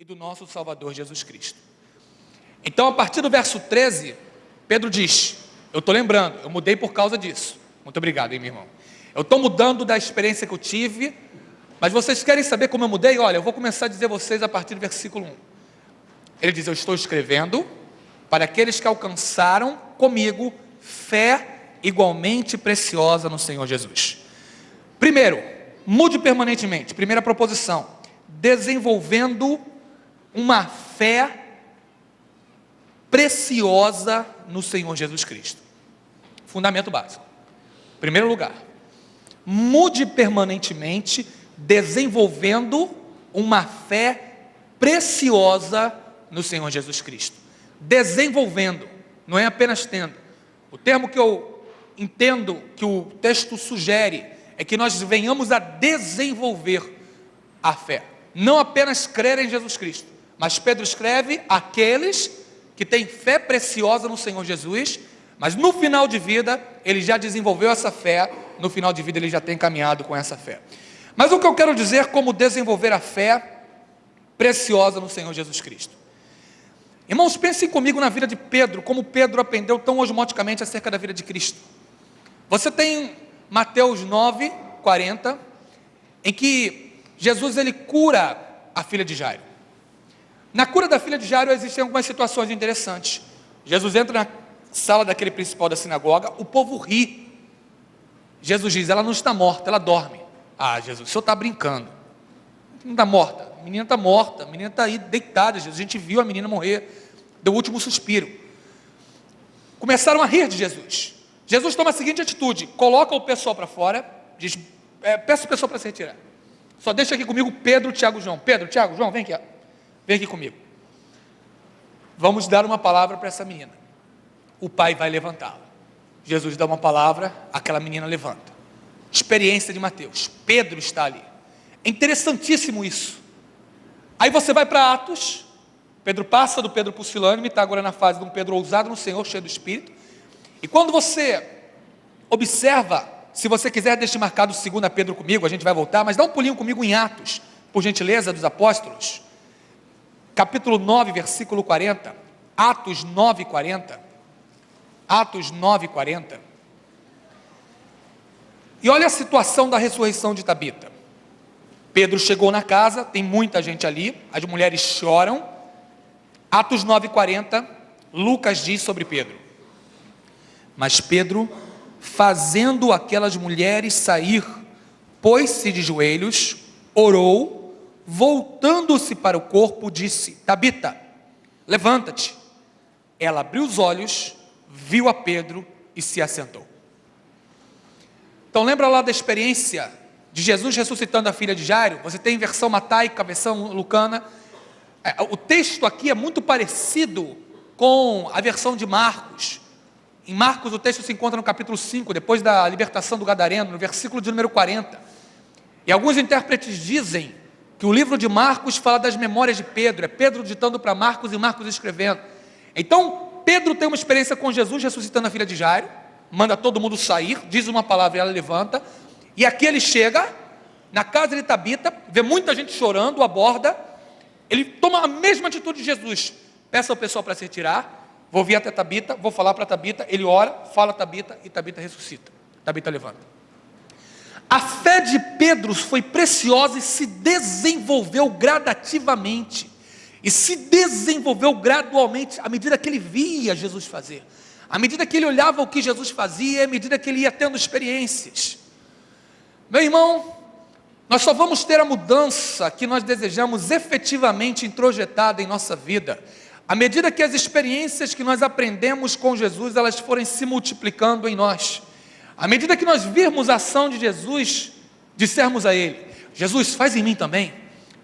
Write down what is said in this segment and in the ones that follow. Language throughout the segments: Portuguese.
e do nosso Salvador Jesus Cristo. Então, a partir do verso 13, Pedro diz, eu estou lembrando, eu mudei por causa disso. Muito obrigado, hein, meu irmão. Eu estou mudando da experiência que eu tive, mas vocês querem saber como eu mudei? Olha, eu vou começar a dizer a vocês a partir do versículo 1. Ele diz, eu estou escrevendo para aqueles que alcançaram comigo fé igualmente preciosa no Senhor Jesus. Primeiro, mude permanentemente. Primeira proposição, desenvolvendo uma fé preciosa no Senhor Jesus Cristo. Fundamento básico. Primeiro lugar, mude permanentemente, desenvolvendo uma fé preciosa no Senhor Jesus Cristo. Desenvolvendo, não é apenas tendo. O termo que eu entendo que o texto sugere é que nós venhamos a desenvolver a fé. Não apenas crer em Jesus Cristo, mas Pedro escreve aqueles que têm fé preciosa no Senhor Jesus, mas no final de vida ele já desenvolveu essa fé, no final de vida ele já tem caminhado com essa fé. Mas o que eu quero dizer como desenvolver a fé preciosa no Senhor Jesus Cristo? Irmãos, pensem comigo na vida de Pedro, como Pedro aprendeu tão osmoticamente acerca da vida de Cristo. Você tem Mateus 9, 40, em que Jesus ele cura a filha de Jairo. Na cura da filha de Jairo existem algumas situações interessantes. Jesus entra na sala daquele principal da sinagoga, o povo ri. Jesus diz, ela não está morta, ela dorme. Ah, Jesus, o senhor está brincando. Não está morta, a menina está morta, a menina está aí deitada, Jesus. A gente viu a menina morrer, deu o último suspiro. Começaram a rir de Jesus. Jesus toma a seguinte atitude, coloca o pessoal para fora, diz, peça o pessoal para se retirar. Só deixa aqui comigo Pedro, Tiago e João. Pedro, Tiago, João, vem aqui, vem aqui comigo. Vamos dar uma palavra para essa menina. O pai vai levantá-la. Jesus dá uma palavra, aquela menina levanta. Experiência de Mateus. Pedro está ali. É interessantíssimo isso. Aí você vai para Atos. Pedro passa do Pedro pusilânime, está agora na fase de um Pedro ousado no Senhor, cheio do Espírito. E quando você observa, se você quiser deixe marcado 2 Pedro comigo, a gente vai voltar, mas dá um pulinho comigo em Atos, por gentileza, dos apóstolos. Capítulo 9, versículo 40. Atos 9, 40. Atos 9, 40. E olha a situação da ressurreição de Tabita. Pedro chegou na casa, tem muita gente ali, as mulheres choram. Atos 9, 40, Lucas diz sobre Pedro. Mas Pedro, fazendo aquelas mulheres sair, pôs-se de joelhos, orou, voltando-se para o corpo, disse, Tabita, levanta-te. Ela abriu os olhos, viu a Pedro e se assentou. Então lembra lá da experiência de Jesus ressuscitando a filha de Jairo? Você tem versão mataica, versão lucana. O texto aqui é muito parecido com a versão de Marcos. Em Marcos o texto se encontra no capítulo 5, depois da libertação do Gadareno, no versículo de número 40. E alguns intérpretes dizem que o livro de Marcos fala das memórias de Pedro, é Pedro ditando para Marcos e Marcos escrevendo. Então Pedro tem uma experiência com Jesus ressuscitando a filha de Jairo, manda todo mundo sair, diz uma palavra e ela levanta, e aqui ele chega na casa de Tabita, vê muita gente chorando, aborda, ele toma a mesma atitude de Jesus, peça ao pessoal para se retirar, vou vir até Tabita, vou falar para Tabita, ele ora, fala a Tabita e Tabita ressuscita, Tabita levanta. A fé de Pedro foi preciosa e se desenvolveu gradativamente, e se desenvolveu gradualmente, à medida que ele via Jesus fazer, à medida que ele olhava o que Jesus fazia, à medida que ele ia tendo experiências. Meu irmão, nós só vamos ter a mudança que nós desejamos efetivamente introjetada em nossa vida, à medida que as experiências que nós aprendemos com Jesus, elas forem se multiplicando em nós. À medida que nós virmos a ação de Jesus, dissermos a Ele, Jesus, faz em mim também.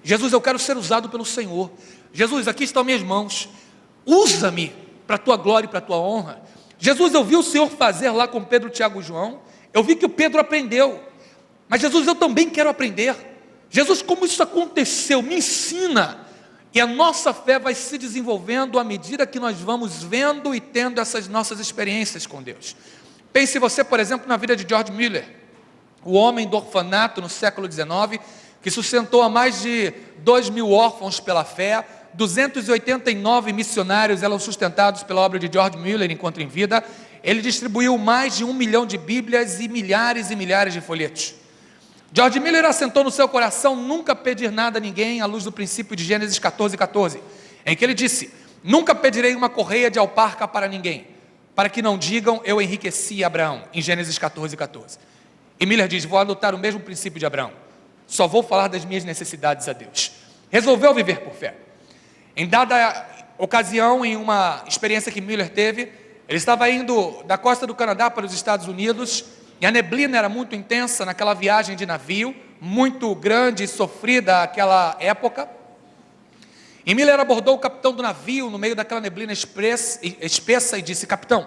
Jesus, eu quero ser usado pelo Senhor. Jesus, aqui estão minhas mãos, usa-me para a tua glória e para a tua honra. Jesus, eu vi o Senhor fazer lá com Pedro, Tiago e João, eu vi que o Pedro aprendeu, mas Jesus, eu também quero aprender. Jesus, como isso aconteceu? Me ensina. E a nossa fé vai se desenvolvendo à medida que nós vamos vendo e tendo essas nossas experiências com Deus. Pense você, por exemplo, na vida de George Mueller, o homem do orfanato no século XIX, que sustentou a mais de 2.000 órfãos pela fé, 289 missionários eram sustentados pela obra de George Mueller enquanto em vida. Ele distribuiu mais de 1 milhão de bíblias e milhares de folhetos. George Mueller assentou no seu coração nunca pedir nada a ninguém à luz do princípio de Gênesis 14:14, em que ele disse: nunca pedirei uma correia de alparca para ninguém, para que não digam eu enriqueci Abraão, em Gênesis 14:14. E Mueller diz: vou adotar o mesmo princípio de Abraão, só vou falar das minhas necessidades a Deus. Resolveu viver por fé. Em dada ocasião, em uma experiência que Mueller teve, ele estava indo da costa do Canadá para os Estados Unidos, e a neblina era muito intensa naquela viagem de navio, muito grande e sofrida naquela época. E Mueller abordou o capitão do navio no meio daquela neblina espessa e disse: capitão,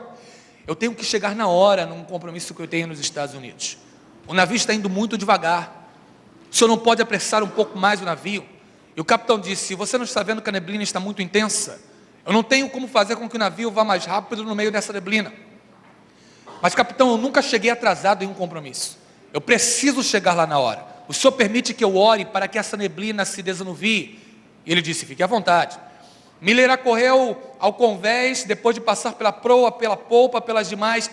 eu tenho que chegar na hora num compromisso que eu tenho nos Estados Unidos. O navio está indo muito devagar, o senhor não pode apressar um pouco mais o navio? E o capitão disse: você não está vendo que a neblina está muito intensa? Eu não tenho como fazer com que o navio vá mais rápido no meio dessa neblina. Mas capitão, eu nunca cheguei atrasado em um compromisso, eu preciso chegar lá na hora. O senhor permite que eu ore para que essa neblina se desanuvie? E ele disse: fique à vontade. Mueller acorreu ao convés, depois de passar pela proa, pela polpa, pelas demais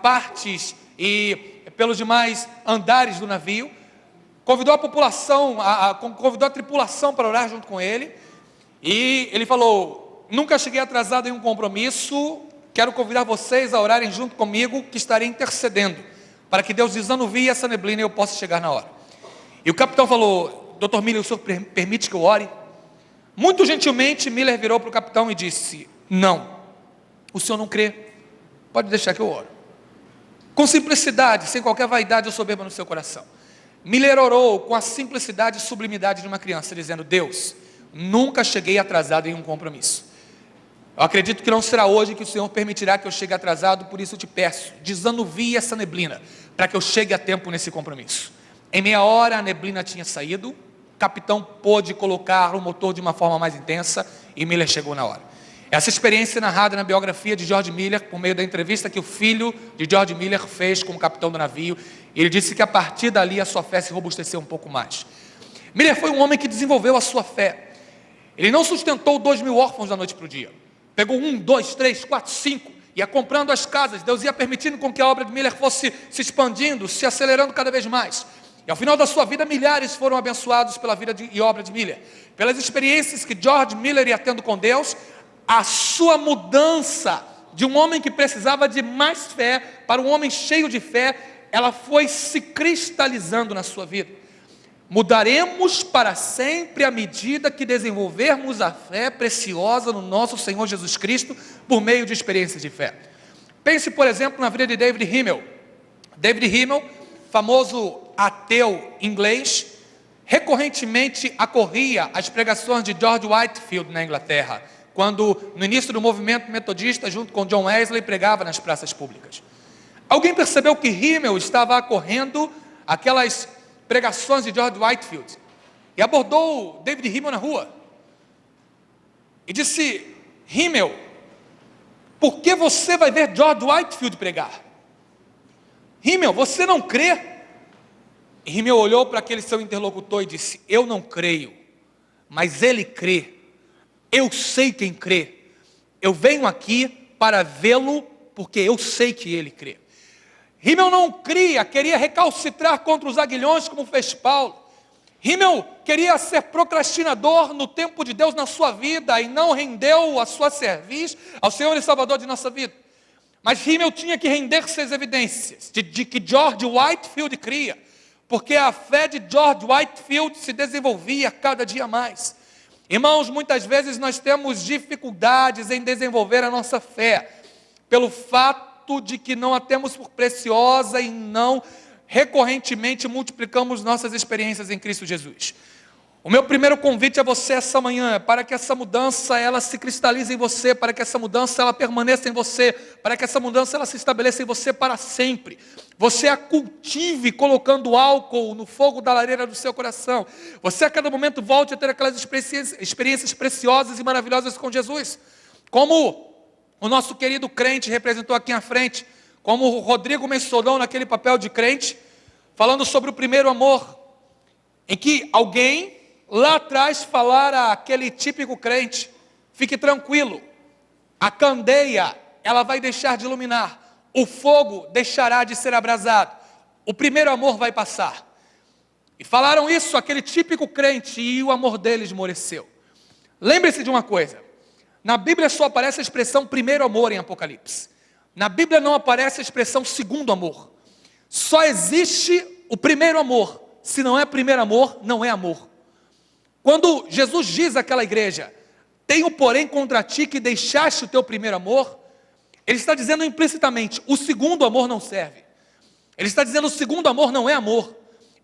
partes e pelos demais andares do navio, convidou a população, convidou a tripulação para orar junto com ele, e ele falou: nunca cheguei atrasado em um compromisso, quero convidar vocês a orarem junto comigo, que estarei intercedendo, para que Deus desanuvie essa neblina e eu possa chegar na hora. E o capitão falou: Dr. Mueller, o senhor permite que eu ore? Muito gentilmente, Mueller virou para o capitão e disse: não, o senhor não crê, pode deixar que eu oro. Com simplicidade, sem qualquer vaidade ou soberba no seu coração, Mueller orou com a simplicidade e sublimidade de uma criança, dizendo: Deus, nunca cheguei atrasado em um compromisso. Eu acredito que não será hoje que o Senhor permitirá que eu chegue atrasado, por isso eu te peço, desanuvie essa neblina, para que eu chegue a tempo nesse compromisso. Em meia hora a neblina tinha saído, o capitão pôde colocar o motor de uma forma mais intensa e Mueller chegou na hora. Essa experiência é narrada na biografia de George Mueller, por meio da entrevista que o filho de George Mueller fez com o capitão do navio. Ele disse que a partir dali a sua fé se robusteceu um pouco mais. Mueller foi um homem que desenvolveu a sua fé. Ele não sustentou 2.000 órfãos da noite para o dia. Pegou 1, 2, 3, 4, 5, ia comprando as casas. Deus ia permitindo com que a obra de Mueller fosse se expandindo, se acelerando cada vez mais. E ao final da sua vida, milhares foram abençoados pela vida e obra de Mueller. Pelas experiências que George Mueller ia tendo com Deus, a sua mudança de um homem que precisava de mais fé para um homem cheio de fé, ela foi se cristalizando na sua vida. Mudaremos para sempre à medida que desenvolvermos a fé preciosa no nosso Senhor Jesus Cristo por meio de experiências de fé. Pense, por exemplo, na vida de David Himmel. David Himmel, famoso ateu inglês, recorrentemente acorria às pregações de George Whitefield na Inglaterra, quando no início do movimento metodista, junto com John Wesley, pregava nas praças públicas. Alguém percebeu que Himmel estava acorrendo aquelas pregações de George Whitefield e abordou David Himmel na rua e disse: Himmel, por que você vai ver George Whitefield pregar? Himmel, você não crê? E Himmel olhou para aquele seu interlocutor e disse: eu não creio, mas ele crê. Eu sei quem crê. Eu venho aqui para vê-lo porque eu sei que ele crê. Himmel não cria, queria recalcitrar contra os aguilhões como fez Paulo. Himmel queria ser procrastinador no tempo de Deus na sua vida e não rendeu a sua cerviz ao Senhor e Salvador de nossa vida. Mas Himmel tinha que render-se às evidências de que George Whitefield cria, porque a fé de George Whitefield se desenvolvia cada dia mais. Irmãos, muitas vezes nós temos dificuldades em desenvolver a nossa fé, pelo fato de que não a temos por preciosa e não recorrentemente multiplicamos nossas experiências em Cristo Jesus. O meu primeiro convite a você essa manhã é para que essa mudança ela se cristalize em você, para que essa mudança ela permaneça em você, para que essa mudança ela se estabeleça em você para sempre. Você a cultive colocando álcool no fogo da lareira do seu coração. Você a cada momento volte a ter aquelas experiências preciosas e maravilhosas com Jesus. Como o nosso querido crente representou aqui à frente, como o Rodrigo mencionou naquele papel de crente, falando sobre o primeiro amor. em que alguém lá atrás falara àquele típico crente: fique tranquilo, a candeia, ela vai deixar de iluminar, o fogo deixará de ser abrasado, o primeiro amor vai passar. E falaram isso àquele típico crente, e o amor dele esmoreceu. Lembre-se de uma coisa: na Bíblia só aparece a expressão primeiro amor em Apocalipse. Na Bíblia não aparece a expressão segundo amor. Só existe o primeiro amor. Se não é primeiro amor, não é amor. Quando Jesus diz àquela igreja: tenho porém contra ti que deixaste o teu primeiro amor, ele está dizendo implicitamente: o segundo amor não serve. Ele está dizendo: o segundo amor não é amor.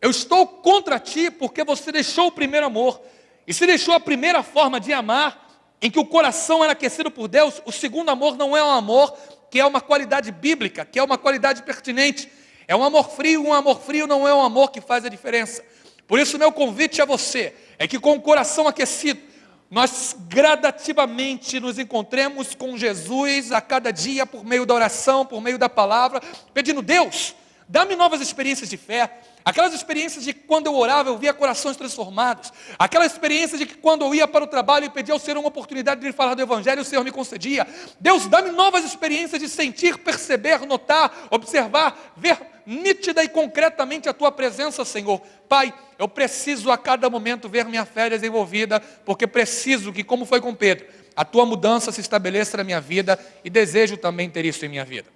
Eu estou contra ti porque você deixou o primeiro amor. E se deixou a primeira forma de amar, em que o coração era aquecido por Deus, o segundo amor não é um amor que é uma qualidade bíblica, que é uma qualidade pertinente. É um amor frio não é um amor que faz a diferença. Por isso meu convite a você é que com o coração aquecido, nós gradativamente nos encontremos com Jesus a cada dia, por meio da oração, por meio da palavra, pedindo: Deus, dá-me novas experiências de fé. Aquelas experiências de que quando eu orava eu via corações transformados. Aquela experiência de que quando eu ia para o trabalho e pedia ao Senhor uma oportunidade de lhe falar do Evangelho, o Senhor me concedia. Deus, dá-me novas experiências de sentir, perceber, notar, observar, ver nítida e concretamente a Tua presença, Senhor. Pai, eu preciso a cada momento ver minha fé desenvolvida, porque preciso que, como foi com Pedro, a Tua mudança se estabeleça na minha vida, e desejo também ter isso em minha vida.